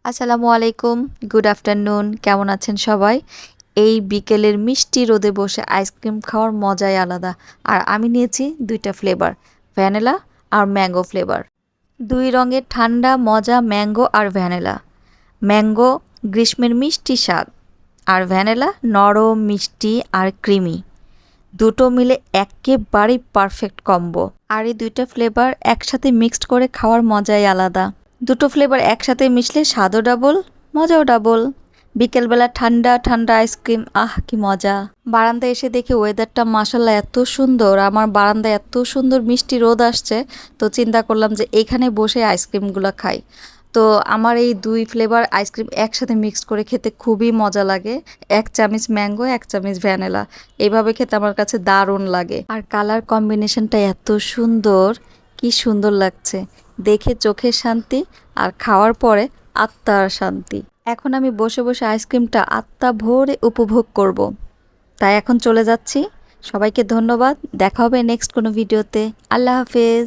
আসসালামু আলাইকুম, good afternoon. কেমন আছেন সবাই? এই বিকেলের মিষ্টি রোদে বসে আইসক্রিম খাওয়ার মজাই আলাদা। আর আমি নিয়েছি ২টা ফ্লেভার, ভ্যানিলা আর ম্যাঙ্গো ফ্লেভার। ২ রঙের ঠান্ডা মজা ম্যাঙ্গো আর ভ্যানিলা। ম্যাঙ্গো গ্রীষ্মের মিষ্টি স্বাদ, আর ভ্যানিলা নরম মিষ্টি আর ক্রিমি। দুটো মিলে একেবারেই পারফেক্ট কম্বো। আর এই ২টা ফ্লেভার একসাথে মিক্সড করে খাওয়ার মজাই আলাদা। দুটো ফ্লেভার একসাথে মিশলে স্বাদও ডাবল, মজাও ডাবল। বিকেলবেলা ঠান্ডা ঠান্ডা আইসক্রিম, আহ কি মজা! বারান্দায় এসে দেখি ওয়েদারটা মাশাল্লাহ এত সুন্দর, আমার বারান্দায় এত সুন্দর মিষ্টি রোদ আসছে, তো চিন্তা করলাম যে এইখানে বসে আইসক্রিমগুলো খাই। তো আমার এই ২ ফ্লেভার আইসক্রিম একসাথে মিক্সড করে খেতে খুবই মজা লাগে। ১ চামচ ম্যাঙ্গো, ১ চামচ ভ্যানিলা। এভাবে খেতে আমার কাছে দারুণ লাগে। আর কালার কম্বিনেশনটা এত সুন্দর, কি সুন্দর লাগছে! দেখে চোখের শান্তি, আর খাওয়ার পরে আত্মার শান্তি। এখন আমি বসে বসে আইসক্রিমটা আত্মা ভরে উপভোগ করব। তাই এখন চলে যাচ্ছি। সবাইকে ধন্যবাদ। দেখা হবে নেক্সট কোনো ভিডিওতে। আল্লাহ হাফেজ।